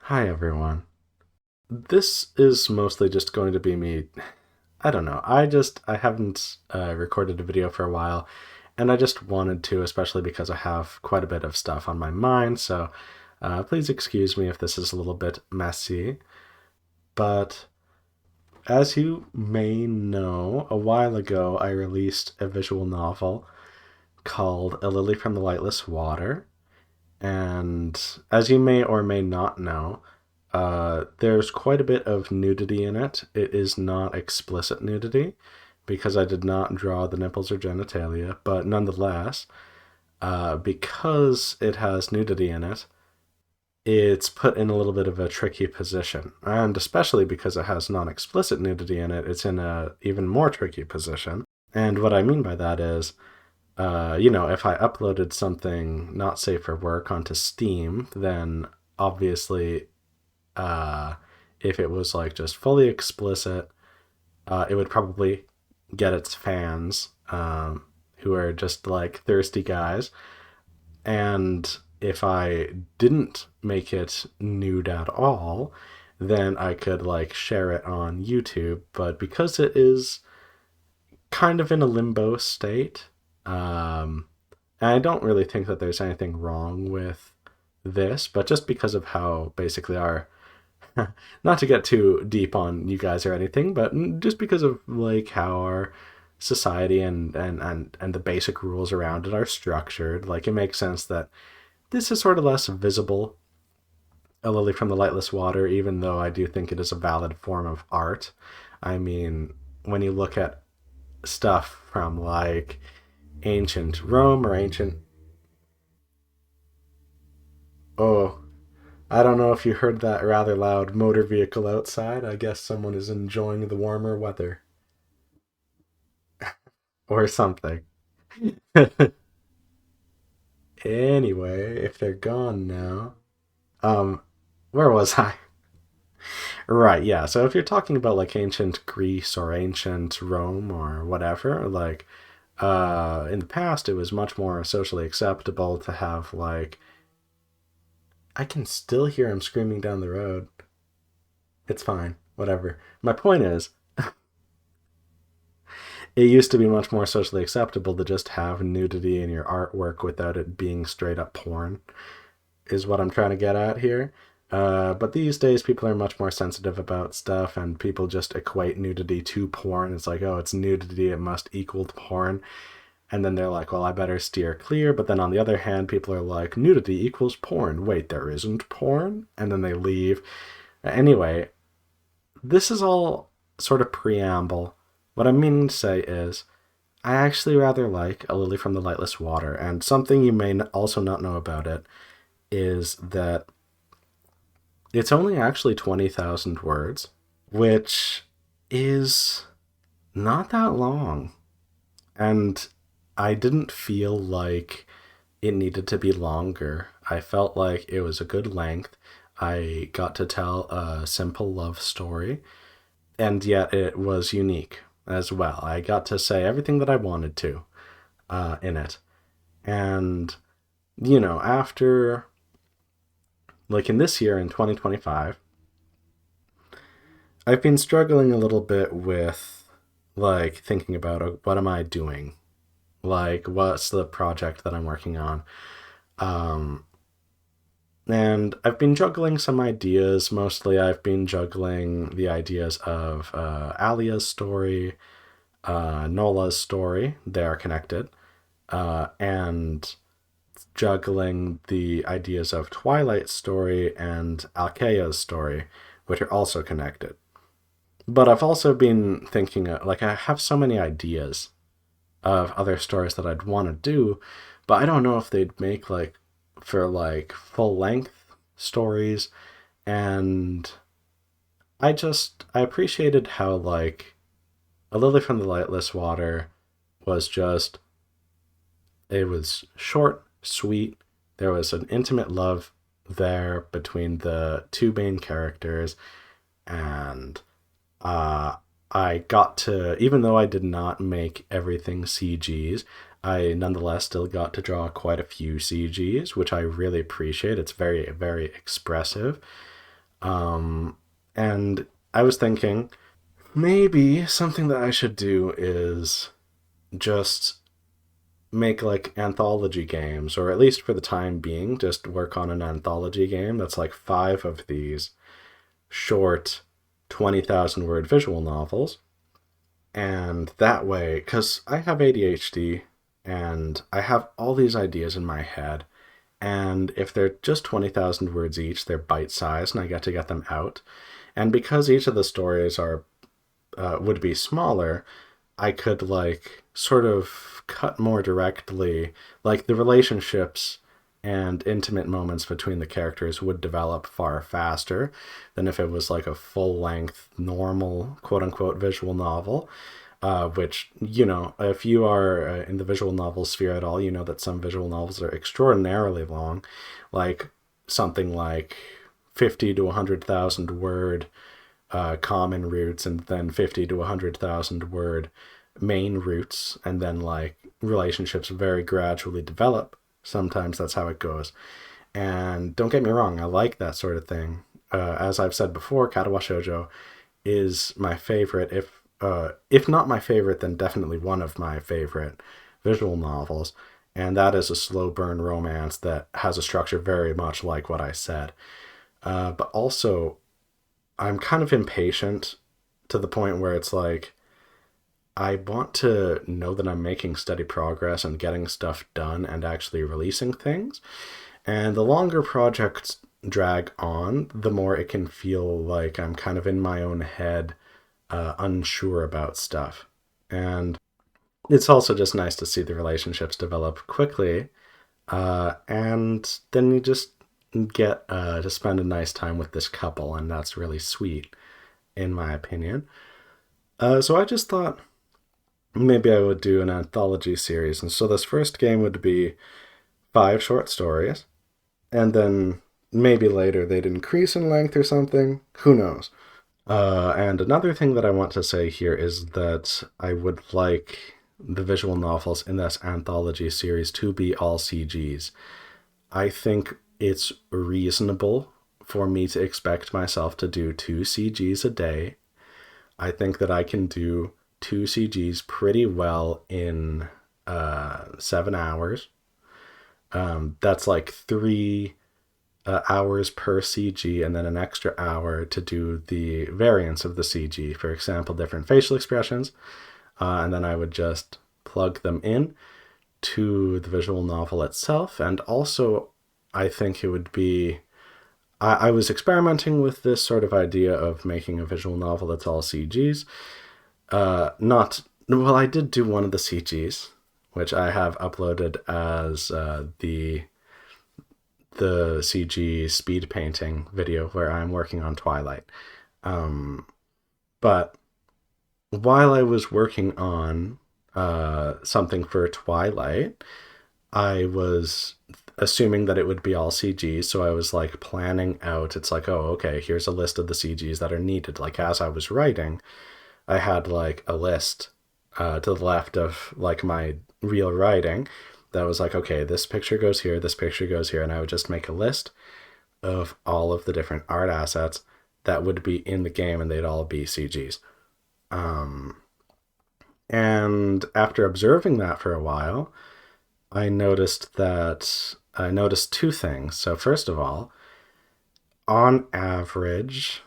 Hi everyone. This is mostly just going to be me. I don't know. I haven't recorded a video for a while, and I just wanted to, especially because I have quite a bit of stuff on my mind. So please excuse me if this is a little bit messy. But as you may know, a while ago I released a visual novel called A Lily from the Lightless Water. And as you may or may not know, there's quite a bit of nudity in it. It is not explicit nudity because I did not draw the nipples or genitalia, but nonetheless, because it has nudity in it, it's put in a little bit of a tricky position. And especially because it has non explicit nudity in it, it's in a even more tricky position. And what I mean by that is, if I uploaded something not safe for work onto Steam, then obviously, uh, if it was like just fully explicit, it would probably get its fans, who are just like thirsty guys. And if I didn't make it nude at all, then I could like share it on YouTube. But because it is kind of in a limbo state, and I don't really think that there's anything wrong with this, but just because of how basically our not to get too deep on you guys or anything, but just because of like how our society and the basic rules around it are structured, like it makes sense that this is sort of less visible. A lily from the lightless water, even though I do think it is a valid form of art. I mean, when you look at stuff from like ancient Rome or ancient. Oh, I don't know if you heard that rather loud motor vehicle outside. I guess someone is enjoying the warmer weather or something. Anyway, if they're gone now, um, where was I? Right, yeah. So if you're talking about like ancient Greece or ancient Rome or whatever, like in the past it was much more socially acceptable to have like I can still hear him screaming down the road. It's fine, whatever. My point is, it used to be much more socially acceptable to just have nudity in your artwork without it being straight up porn, is what I'm trying to get at here. But these days, people are much more sensitive about stuff, and people just equate nudity to porn. It's like, oh, it's nudity, it must equal porn. And then they're like, well, I better steer clear. But then on the other hand, people are like, nudity equals porn. Wait, there isn't porn? And then they leave. Anyway, this is all sort of preamble. What I'm meaning to say is, I actually rather like A Lily from the Lightless Water, and something you may also not know about it is that it's only actually 20,000 words, which is not that long. And I didn't feel like it needed to be longer. I felt like it was a good length. I got to tell a simple love story, and yet it was unique as well. I got to say everything that I wanted to in it. And, after, like in this year in 2025, I've been struggling a little bit with, like, thinking about what am I doing? Like, what's the project that I'm working on? Um, and I've been juggling some ideas. Mostly, I've been juggling the ideas of Alia's story, Nola's story. They are connected. And juggling the ideas of Twilight's story and Alkea's story, which are also connected. But I've also been thinking, like, I have so many ideas of other stories that I'd want to do, but I don't know if they'd make, like, for, like, full length stories. And I appreciated how, like, A Lily from the Lightless Water was just it was short, sweet. There was an intimate love there between the two main characters, and uh, I got to, even though I did not make everything CGs, I nonetheless still got to draw quite a few CGs, which I really appreciate. It's very, very expressive. And I was thinking maybe something that I should do is just make like anthology games, or at least for the time being, just work on an anthology game that's like five of these short 20,000 word visual novels. And that way, because I have ADHD and I have all these ideas in my head, and if they're just 20,000 words each, they're bite sized and I get to get them out. And because each of the stories are would be smaller, I could like sort of cut more directly, like the relationships and intimate moments between the characters would develop far faster than if it was like a full length, normal, quote unquote, visual novel. Which, you know, if you are in the visual novel sphere at all, you know that some visual novels are extraordinarily long, like something like 50 to 100,000 word common roots, and then 50 to 100,000 word main roots, and then like relationships very gradually develop. Sometimes that's how it goes. And don't get me wrong, I like that sort of thing. As I've said before, Katawa Shoujo is my favorite. If not my favorite, then definitely one of my favorite visual novels. And that is a slow burn romance that has a structure very much like what I said. But also, I'm kind of impatient to the point where it's like, I want to know that I'm making steady progress and getting stuff done and actually releasing things. And the longer projects drag on, the more it can feel like I'm kind of in my own head, unsure about stuff. And it's also just nice to see the relationships develop quickly. And then you just get to spend a nice time with this couple, and that's really sweet, in my opinion. So I just thought maybe I would do an anthology series. And so this first game would be five short stories, and then maybe later they'd increase in length or something. Who knows? And another thing that I want to say here is that I would like the visual novels in this anthology series to be all CGs. I think it's reasonable for me to expect myself to do two CGs a day. I think that I can do two CGs pretty well in 7 hours. That's like 3 hours per CG, and then an extra hour to do the variants of the CG. For example, different facial expressions. And then I would just plug them in to the visual novel itself. And also, I think it would be. I was experimenting with this sort of idea of making a visual novel that's all CGs. Not. Well, I did do one of the CGs, which I have uploaded as the CG speed painting video where I'm working on Twilight. But while I was working on something for Twilight, I was assuming that it would be all CGs. So I was like planning out, it's like, oh, okay, here's a list of the CGs that are needed. Like as I was writing, I had like a list to the left of like my real writing that was like, okay, this picture goes here, this picture goes here. And I would just make a list of all of the different art assets that would be in the game, and they'd all be CGs. And after observing that for a while, I noticed two things. So first of all, on average,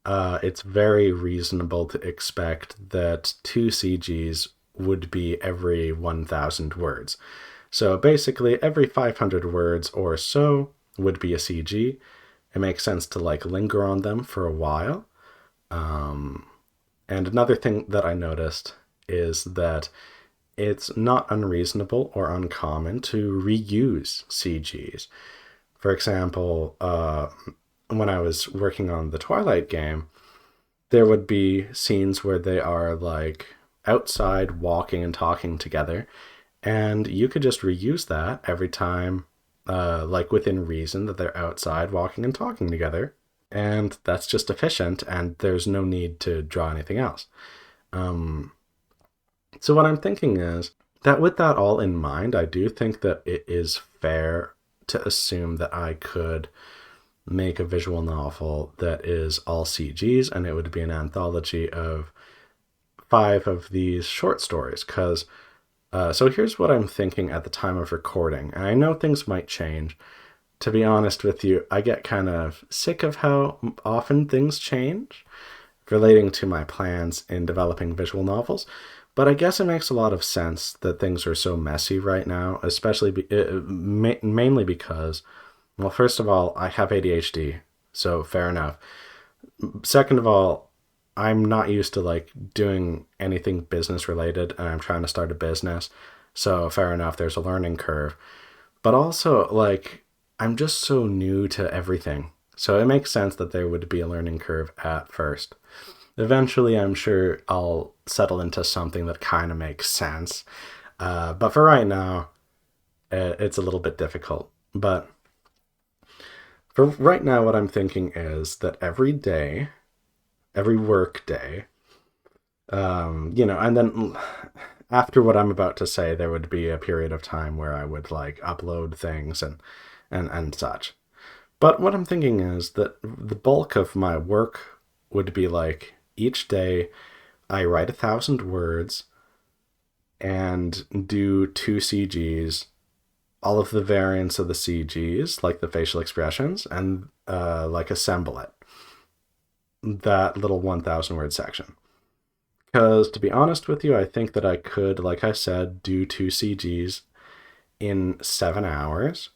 it's very reasonable to expect that two CGs would be every 1,000 words. So basically, every 500 words or so would be a CG. It makes sense to like linger on them for a while. And another thing that I noticed is that it's not unreasonable or uncommon to reuse CGs. For example, when I was working on the Twilight game, there would be scenes where they are like outside walking and talking together, and you could just reuse that every time, like within reason, that they're outside walking and talking together. And that's just efficient, and there's no need to draw anything else. So what I'm thinking is that with that all in mind, I do think that it is fair to assume that I could make a visual novel that is all CGs, and it would be an anthology of 5 of these short stories. Because so here's what I'm thinking at the time of recording, and I know things might change. To be honest with you, I get kind of sick of how often things change relating to my plans in developing visual novels. But I guess it makes a lot of sense that things are so messy right now, especially mainly because, well, first of all, I have ADHD, so fair enough. Second of all, I'm not used to like doing anything business related, and I'm trying to start a business, so fair enough, there's a learning curve. But also, like, I'm just so new to everything, so it makes sense that there would be a learning curve at first. Eventually, I'm sure I'll settle into something that kind of makes sense. But for right now, it's a little bit difficult. But for right now, what I'm thinking is that every day, every work day, and then after what I'm about to say, there would be a period of time where I would like upload things and such. But what I'm thinking is that the bulk of my work would be like each day I write 1,000 words and do 2 CGs, all of the variants of the CGs, like the facial expressions, and like assemble it. That little 1,000 word section. Because to be honest with you, I think that I could, like I said, do 2 CGs in 7 hours.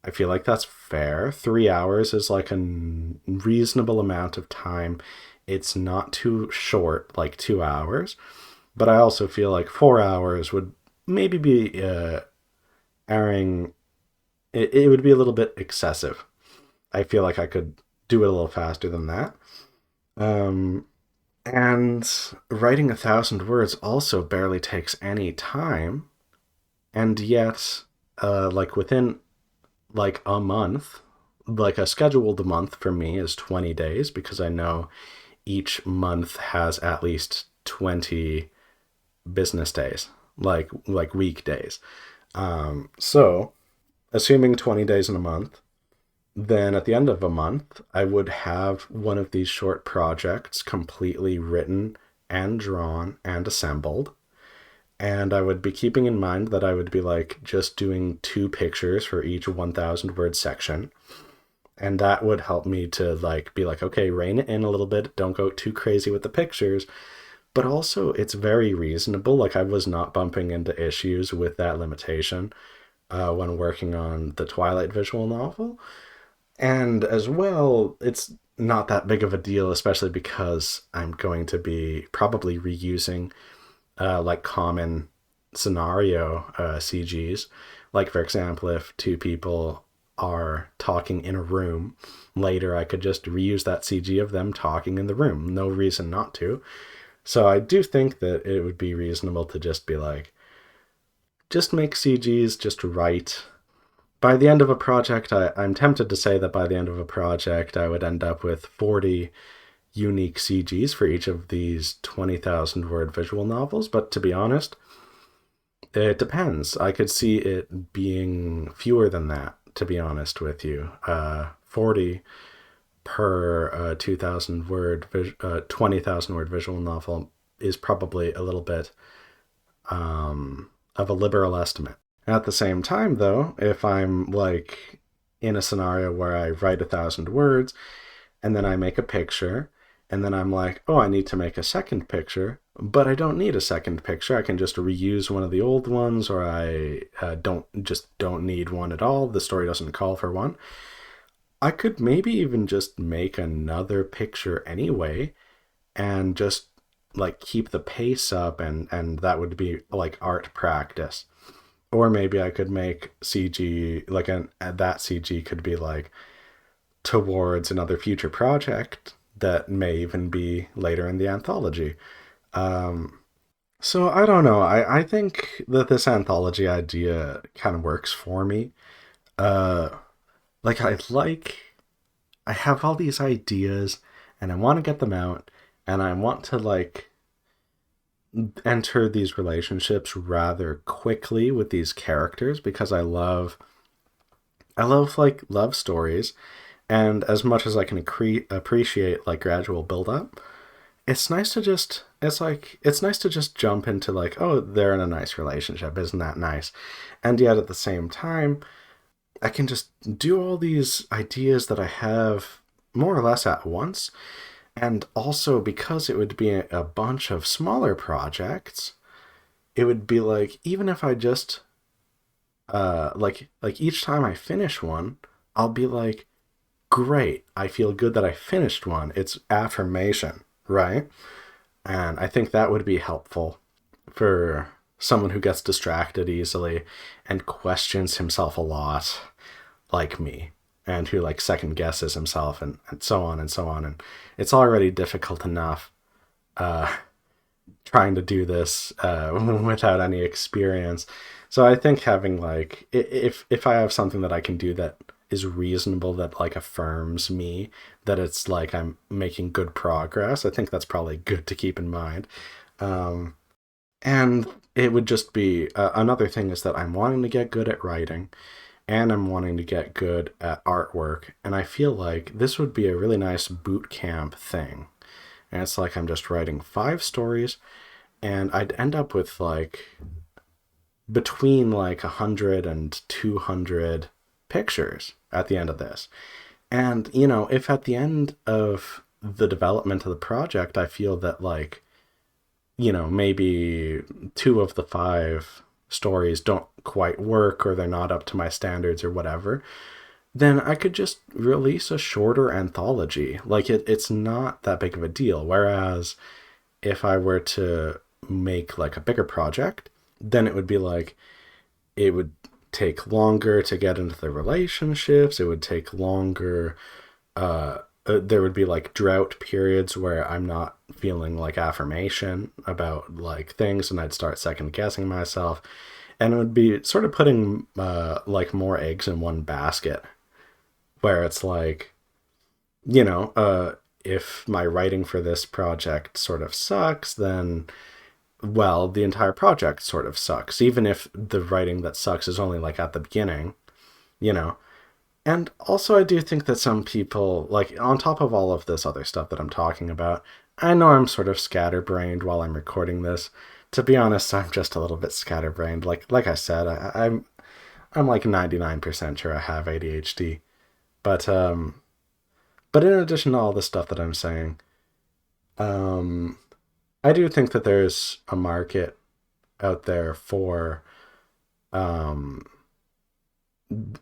I feel like that's fair. 3 hours is like a reasonable amount of time. It's not too short, like 2 hours. But I also feel like 4 hours would maybe be airing. It would be a little bit excessive. I feel like I could do it a little faster than that. Um, and writing 1,000 words also barely takes any time. And yet, like within like a month, like a scheduled month for me is 20 days because I know each month has at least 20 business days, like weekdays. So assuming 20 days in a month, then at the end of a month, I would have one of these short projects completely written and drawn and assembled. And I would be keeping in mind that I would be like just doing 2 pictures for each 1,000 word section. And that would help me to like be like, okay, rein it in a little bit. Don't go too crazy with the pictures. But also, it's very reasonable. Like, I was not bumping into issues with that limitation when working on the Twilight visual novel. And as well, it's not that big of a deal, especially because I'm going to be probably reusing like common scenario CGs. Like, for example, if 2 people are talking in a room, later I could just reuse that CG of them talking in the room. No reason not to. So I do think that it would be reasonable to just be like, just make CGs, just write. By the end of a project, I'm tempted to say that by the end of a project, I would end up with 40 unique CGs for each of these 20,000 word visual novels. But to be honest, it depends. I could see it being fewer than that, to be honest with you. 40 per 20,000 word visual novel is probably a little bit of a liberal estimate. At the same time, though, if I'm like in a scenario where I write 1,000 words and then I make a picture and then I'm like, oh, I need to make a second picture, but I don't need a second picture. I can just reuse one of the old ones, or I don't need one at all. The story doesn't call for one. I could maybe even just make another picture anyway and just like keep the pace up, and that would be like art practice. Or maybe I could make CG like that CG could be like towards another future project that may even be later in the anthology. Um, so I don't know. I think that this anthology idea kind of works for me. Uh, like I have all these ideas and I want to get them out, and I want to like enter these relationships rather quickly with these characters because I love like love stories, And as much as I can appreciate like gradual build up, it's nice to just jump into like, oh, they're in a nice relationship, isn't that nice? And yet at the same time, I can just do all these ideas that I have more or less at once. And also because it would be a bunch of smaller projects, it would be like even if I just like each time I finish one, I'll be like, great, I feel good that I finished one. It's affirmation, right? And I think that would be helpful for someone who gets distracted easily and questions himself a lot, like me, and who like second guesses himself and so on and so on. And it's already difficult enough uh, trying to do this without any experience. So I think having like if I have something that I can do that is reasonable that like affirms me that it's like I'm making good progress, I think that's probably good to keep in mind. Um, and it would just be another thing is that I'm wanting to get good at writing and I'm wanting to get good at artwork. And I feel like this would be a really nice boot camp thing. And it's like I'm just writing 5 stories and I'd end up with like between like 100 and 200 pictures at the end of this. And, you know, if at the end of the development of the project, I feel that like, you know, maybe 2 of the 5 stories don't quite work or they're not up to my standards or whatever, then I could just release a shorter anthology. Like it's not that big of a deal. Whereas if I were to make like a bigger project, then it would be like it would take longer to get into the relationships. It would take longer. There would be like drought periods where I'm not feeling like affirmation about like things, and I'd start second guessing myself, and it would be sort of putting like more eggs in one basket, where it's like, you know, if my writing for this project sort of sucks, then well, the entire project sort of sucks, even if the writing that sucks is only like at the beginning, you know. And also, I do think that some people, like, on top of all of this other stuff that I'm talking about, I know I'm sort of scatterbrained while I'm recording this. To be honest, I'm just a little bit scatterbrained. Like I said, I'm like 99% sure I have ADHD. But but in addition to all the stuff that I'm saying, um, I do think that there's a market out there for um,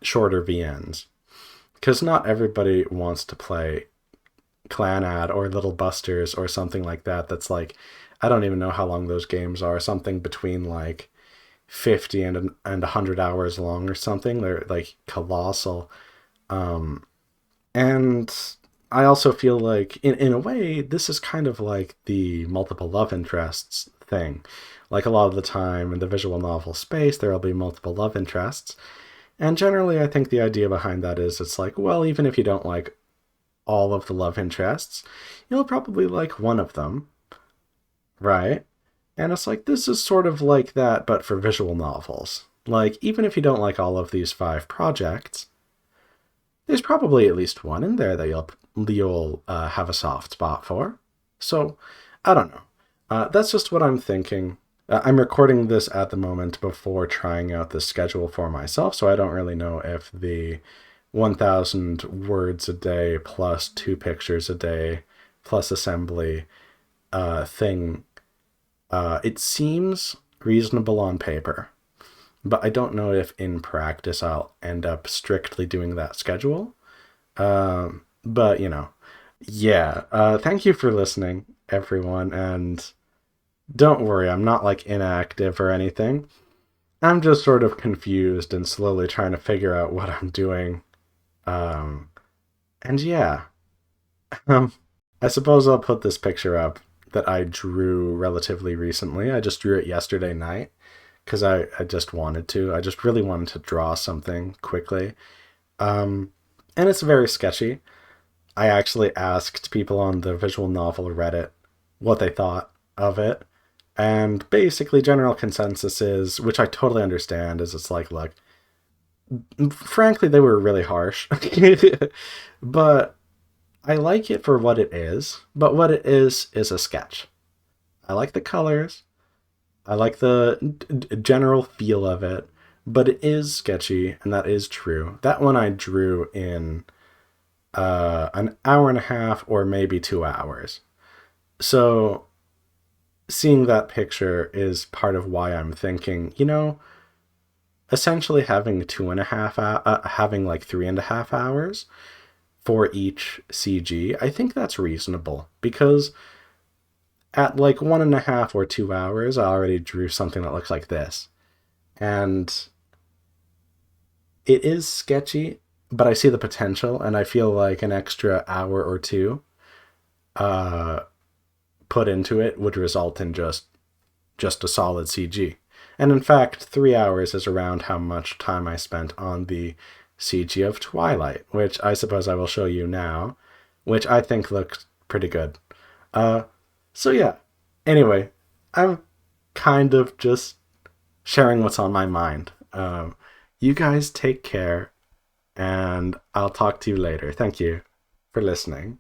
shorter VNs because not everybody wants to play Clanad or Little Busters or something like that. That's like, I don't even know how long those games are. Something between like 50 and 100 hours long or something. They're like colossal. Um, and I also feel like, in a way, this is kind of like the multiple love interests thing. Like a lot of the time in the visual novel space, there will be multiple love interests. And generally, I think the idea behind that is it's like, well, even if you don't like all of the love interests, you'll probably like one of them, right? And it's like, this is sort of like that, but for visual novels. Like, even if you don't like all of these 5 projects, there's probably at least one in there that you'll have a soft spot for. So, I don't know. That's just what I'm thinking. I'm recording this at the moment before trying out the schedule for myself, so I don't really know if the 1,000 words a day plus 2 pictures a day plus assembly thing. It seems reasonable on paper, but I don't know if in practice I'll end up strictly doing that schedule. But, you know, yeah. Thank you for listening, everyone, and don't worry, I'm not like inactive or anything. I'm just sort of confused and slowly trying to figure out what I'm doing. Um, and yeah, um, I suppose I'll put this picture up that I drew relatively recently. I just drew it yesterday night because I just wanted to. I just really wanted to draw something quickly. Um, and it's very sketchy. I actually asked people on the visual novel Reddit what they thought of it. And basically, general consensus is, which I totally understand, is it's like, look, Frankly, they were really harsh. But I like it for what it is. But what it is a sketch. I like the colors. I like the general feel of it, but it is sketchy, and that is true. That one I drew in an hour and a half or maybe 2 hours. So seeing that picture is part of why I'm thinking, essentially having having like 3.5 hours for each CG. I think that's reasonable because at like 1.5 or 2 hours, I already drew something that looks like this. And it is sketchy, but I see the potential, and I feel like an extra hour or two uh, put into it would result in just a solid CG. And in fact, 3 hours is around how much time I spent on the CG of Twilight, which I suppose I will show you now, which I think looks pretty good. Uh, so yeah. Anyway, I'm kind of just sharing what's on my mind. You guys take care, and I'll talk to you later. Thank you for listening.